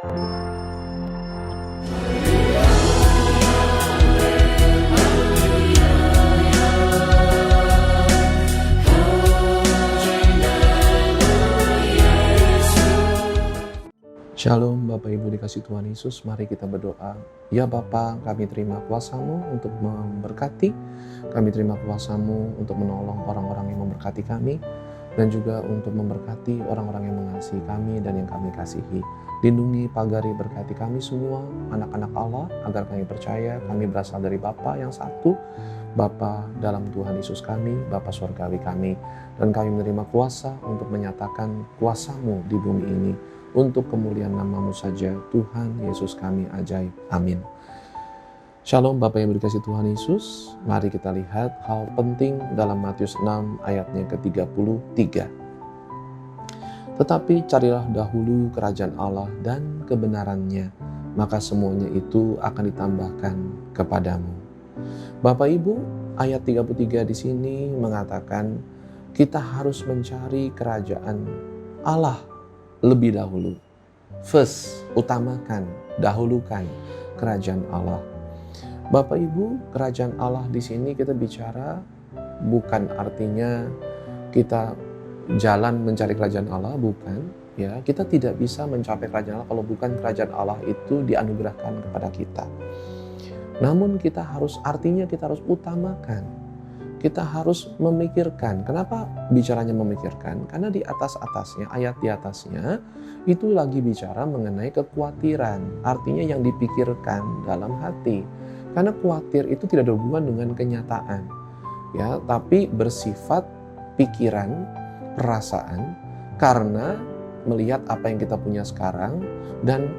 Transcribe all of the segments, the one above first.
Shalom Bapak Ibu dikasih Tuhan Yesus, mari kita berdoa. Ya Bapa, kami terima kuasa-Mu untuk memberkati, kami terima kuasa-Mu untuk menolong orang-orang yang memberkati kami, dan juga untuk memberkati orang-orang yang mengasihi kami dan yang kami kasihi. Lindungi, pagari, berkati kami semua, anak-anak Allah, agar kami percaya kami berasal dari Bapa yang satu, Bapa dalam Tuhan Yesus kami, Bapa surgawi kami, dan kami menerima kuasa untuk menyatakan kuasa-Mu di bumi ini, untuk kemuliaan nama-Mu saja, Tuhan Yesus kami ajaib. Amin. Shalom Bapak yang dikasihi Tuhan Yesus. Mari kita lihat hal penting dalam Matius 6 ayatnya ke-33. Tetapi carilah dahulu kerajaan Allah dan kebenarannya, maka semuanya itu akan ditambahkan kepadamu. Bapak Ibu, ayat 33 di sini mengatakan kita harus mencari kerajaan Allah lebih dahulu. First, utamakan, dahulukan kerajaan Allah. Bapak Ibu, kerajaan Allah di sini kita bicara bukan artinya kita jalan mencari kerajaan Allah, bukan. Ya, kita tidak bisa mencapai kerajaan Allah kalau bukan kerajaan Allah itu dianugerahkan kepada kita. Namun kita harus utamakan. Kita harus memikirkan. Kenapa bicaranya memikirkan? Karena di atas-atasnya, ayat di atasnya, itu lagi bicara mengenai kekhawatiran. Artinya yang dipikirkan dalam hati. Karena khawatir itu tidak ada hubungan dengan kenyataan. Ya, tapi bersifat pikiran, perasaan, karena melihat apa yang kita punya sekarang, dan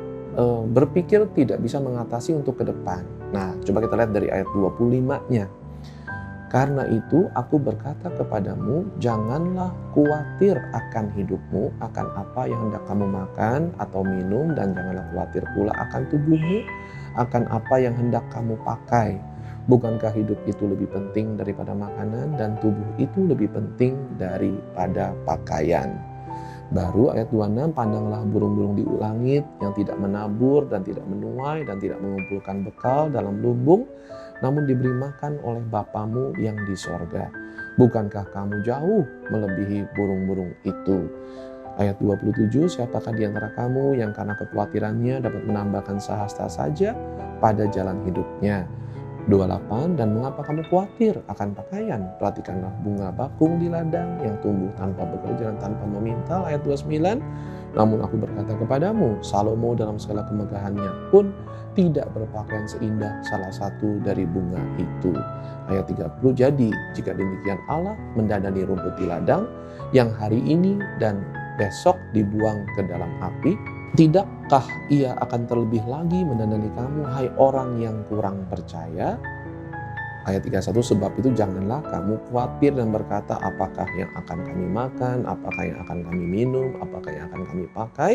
berpikir tidak bisa mengatasi untuk ke depan. Nah, coba kita lihat dari ayat 25-nya. Karena itu aku berkata kepadamu, janganlah khawatir akan hidupmu, akan apa yang hendak kamu makan atau minum, dan janganlah khawatir pula akan tubuhmu, akan apa yang hendak kamu pakai. Bukankah hidup itu lebih penting daripada makanan, dan tubuh itu lebih penting daripada pakaian? Baru ayat 26, pandanglah burung-burung di langit yang tidak menabur dan tidak menuai dan tidak mengumpulkan bekal dalam lumbung, namun diberi makan oleh Bapamu yang di sorga. Bukankah kamu jauh melebihi burung-burung itu? Ayat 27, siapakah di antara kamu yang karena kekhawatirannya dapat menambahkan sehasta saja pada jalan hidupnya? 28, dan mengapa kamu khawatir akan pakaian? Perhatikanlah bunga bakung di ladang yang tumbuh tanpa bekerja dan tanpa memintal. Ayat 29, namun aku berkata kepadamu, Salomo dalam segala kemegahannya pun tidak berpakaian seindah salah satu dari bunga itu. Ayat 30, jadi jika demikian Allah mendandani rumput di ladang yang hari ini dan besok dibuang ke dalam api, tidakkah ia akan terlebih lagi mendandani kamu, hai orang yang kurang percaya? Ayat 31, sebab itu janganlah kamu khawatir dan berkata, apakah yang akan kami makan, apakah yang akan kami minum, apakah yang akan kami pakai.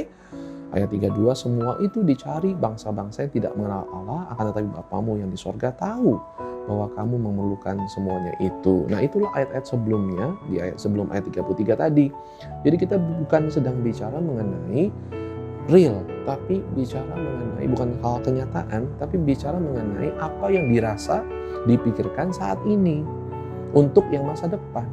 Ayat 32, semua itu dicari bangsa-bangsa yang tidak mengenal Allah, akan tetapi Bapamu yang di sorga tahu bahwa kamu memerlukan semuanya itu. Nah, itulah ayat-ayat sebelumnya, di ayat sebelum ayat 33 tadi. Jadi kita bukan sedang bicara mengenai real, tapi bicara mengenai bukan hal kenyataan, tapi bicara mengenai apa yang dirasa, dipikirkan saat ini untuk yang masa depan.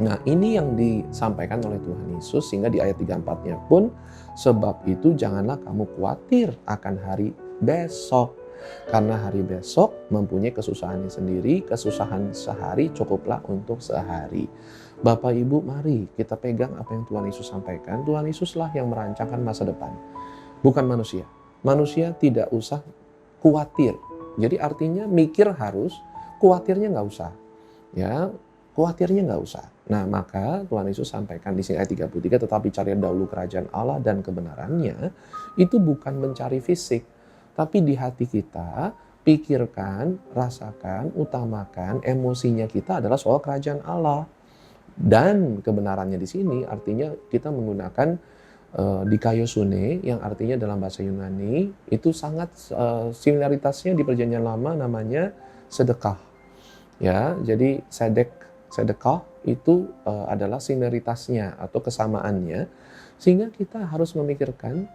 Nah, ini yang disampaikan oleh Tuhan Yesus, sehingga di ayat 34-nya pun, sebab itu janganlah kamu khawatir akan hari besok, karena hari besok mempunyai kesusahannya sendiri, kesusahan sehari cukuplah untuk sehari. Bapak Ibu, mari kita pegang apa yang Tuhan Yesus sampaikan. Tuhan Yesuslah yang merancangkan masa depan, bukan manusia. Manusia tidak usah khawatir. Jadi artinya mikir harus, khawatirnya nggak usah. Ya, khawatirnya nggak usah. Nah, maka Tuhan Yesus sampaikan di sini ayat 33, tetapi cari dahulu kerajaan Allah dan kebenarannya, itu bukan mencari fisik, tapi di hati kita, pikirkan, rasakan, utamakan, emosinya kita adalah soal kerajaan Allah. Dan kebenarannya di sini artinya kita menggunakan dikaiosune, yang artinya dalam bahasa Yunani itu sangat similaritasnya di Perjanjian Lama namanya sedekah. Ya, jadi sedekah itu adalah similaritasnya atau kesamaannya, sehingga kita harus memikirkan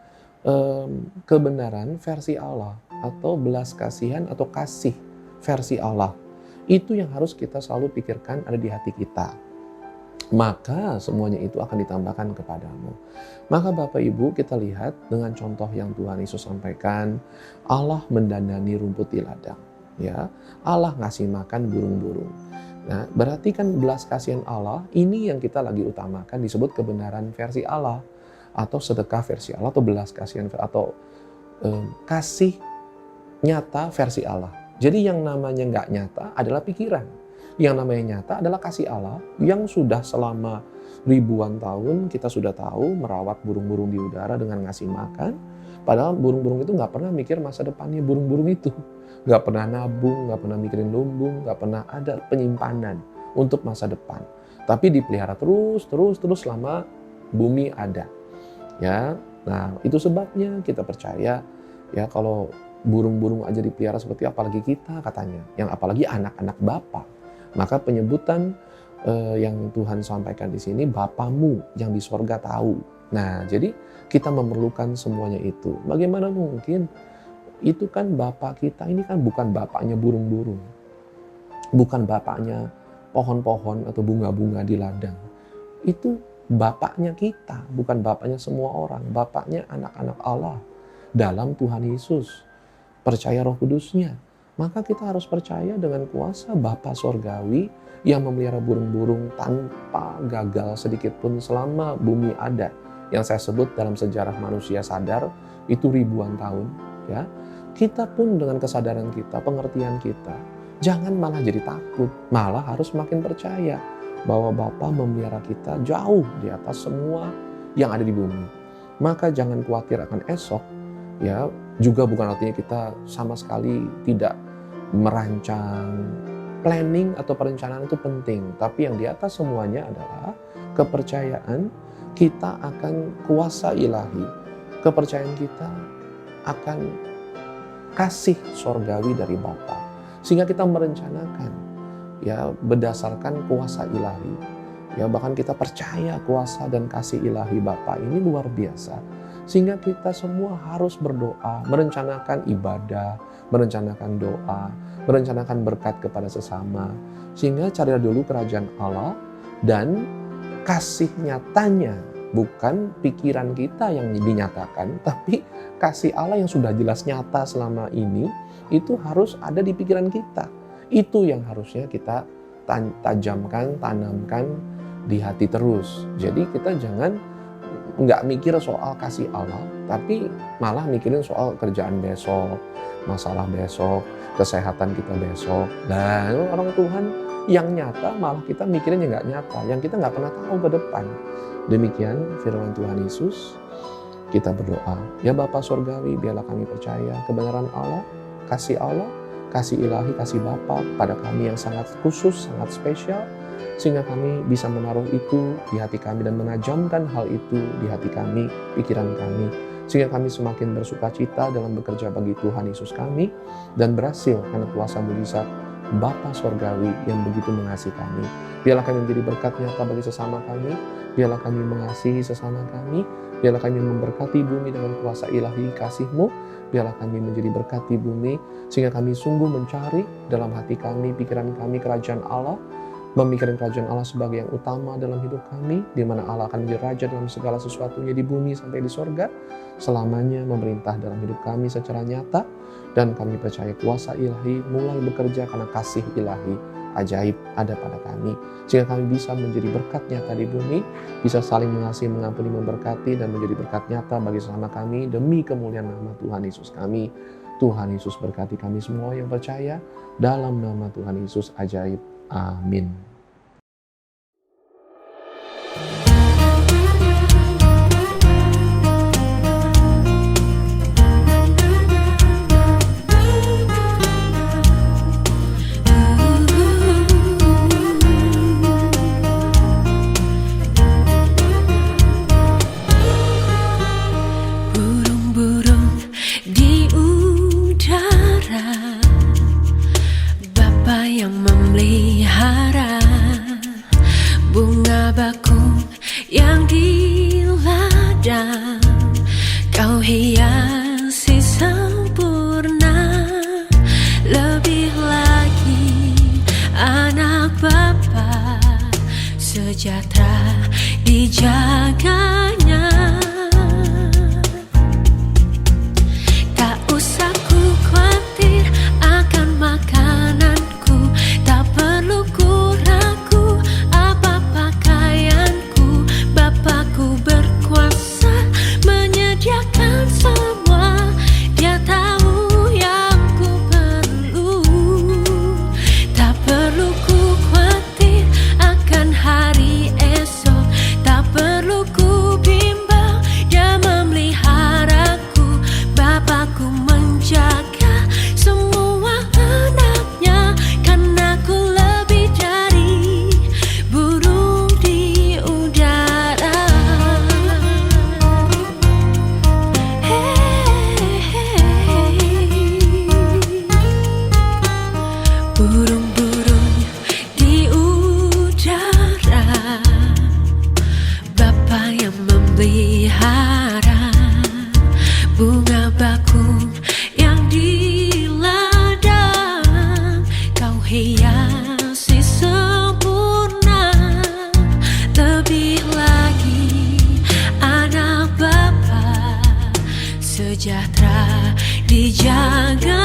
kebenaran versi Allah atau belas kasihan atau kasih versi Allah. Itu yang harus kita selalu pikirkan ada di hati kita. Maka semuanya itu akan ditambahkan kepadamu. Maka Bapak Ibu, kita lihat dengan contoh yang Tuhan Yesus sampaikan, Allah mendandani rumput di ladang. Ya, Allah ngasih makan burung-burung. Nah, berarti kan belas kasihan Allah ini yang kita lagi utamakan, disebut kebenaran versi Allah atau sedekah versi Allah atau belas kasihan atau kasih nyata versi Allah. Jadi yang namanya nggak nyata adalah pikiran. Yang namanya nyata adalah kasih Allah yang sudah selama ribuan tahun kita sudah tahu merawat burung-burung di udara dengan ngasih makan. Padahal burung-burung itu nggak pernah mikir masa depannya burung-burung itu. Nggak pernah nabung, nggak pernah mikirin lumbung, nggak pernah ada penyimpanan untuk masa depan. Tapi dipelihara terus selama bumi ada. Ya, nah itu sebabnya kita percaya ya kalau burung-burung aja dipelihara seperti apalagi kita katanya, yang apalagi anak-anak Bapa. Maka penyebutan yang Tuhan sampaikan di sini, Bapamu yang di sorga tahu. Nah, jadi kita memerlukan semuanya itu. Bagaimana mungkin? Itu kan Bapa kita, ini kan bukan bapaknya burung-burung. Bukan bapaknya pohon-pohon atau bunga-bunga di ladang. Itu bapaknya kita, bukan bapaknya semua orang. Bapaknya anak-anak Allah dalam Tuhan Yesus. Percaya Roh Kudusnya. Maka kita harus percaya dengan kuasa Bapa Sorgawi yang memelihara burung-burung tanpa gagal sedikit pun selama bumi ada. Yang saya sebut dalam sejarah manusia sadar itu ribuan tahun. Ya, kita pun dengan kesadaran kita, pengertian kita, jangan malah jadi takut, malah harus makin percaya bahwa Bapa memelihara kita jauh di atas semua yang ada di bumi. Maka jangan khawatir akan esok. Ya, juga bukan artinya kita sama sekali tidak merancang. Planning atau perencanaan itu penting, tapi yang di atas semuanya adalah kepercayaan kita akan kuasa ilahi, kepercayaan kita akan kasih sorgawi dari Bapa, sehingga kita merencanakan ya berdasarkan kuasa ilahi. Ya, bahkan kita percaya kuasa dan kasih ilahi Bapa ini luar biasa. Sehingga kita semua harus berdoa, merencanakan ibadah, merencanakan doa, merencanakan berkat kepada sesama. Sehingga carilah dulu kerajaan Allah dan kasih nyatanya, bukan pikiran kita yang dinyatakan, tapi kasih Allah yang sudah jelas nyata selama ini, itu harus ada di pikiran kita. Itu yang harusnya kita tajamkan, tanamkan di hati terus. Jadi kita jangan nggak mikir soal kasih Allah, tapi malah mikirin soal kerjaan besok, masalah besok, kesehatan kita besok. Dan orang Tuhan yang nyata malah kita mikirin yang nggak nyata, yang kita nggak pernah tahu ke depan. Demikian firman Tuhan Yesus. Kita berdoa, ya Bapa Sorgawi, biarlah kami percaya kebenaran Allah, kasih ilahi, kasih Bapa pada kami yang sangat khusus, sangat spesial, sehingga kami bisa menaruh itu di hati kami dan menajamkan hal itu di hati kami, pikiran kami, sehingga kami semakin bersuka cita dalam bekerja bagi Tuhan Yesus kami dan berhasil karena kuasa mujizat Bapa Sorgawi yang begitu mengasihi kami. Biarlah kami menjadi berkat nyata bagi sesama kami, biarlah kami mengasihi sesama kami, biarlah kami memberkati bumi dengan kuasa ilahi kasih-Mu, biarlah kami menjadi berkat di bumi, sehingga kami sungguh mencari dalam hati kami, pikiran kami, kerajaan Allah, memikirkan kerajaan Allah sebagai yang utama dalam hidup kami, di mana Allah akan menjadi raja dalam segala sesuatunya di bumi sampai di sorga, selamanya memerintah dalam hidup kami secara nyata, dan kami percaya kuasa ilahi mulai bekerja karena kasih ilahi ajaib ada pada kami, sehingga kami bisa menjadi berkat nyata di bumi, bisa saling mengasihi, mengampuni, memberkati, dan menjadi berkat nyata bagi sesama kami demi kemuliaan nama Tuhan Yesus kami. Tuhan Yesus berkati kami semua yang percaya dalam nama Tuhan Yesus ajaib. Amin. Burung-burung di udara, Bapa yang memelihara sejahtera dijaganya. Tak usah ku khawatir akan makananku, tak perlu ku ragu apa pakaianku. Bapakku berkuasa menyediakan semua, Dia tahu yang ku perlu. Tak perlu ku khawatir akan hari esok, tak perlu ku bimbang, Dia memeliharaku. Bapakku menjaga semua anaknya, karena ku lebih dari burung di udara. Burung-burung di udara, Bapa yang memelihara. Bunga bakung yang di ladang, Kau hiasi sempurna. Lebih lagi anak Bapa sejahtera dijaga.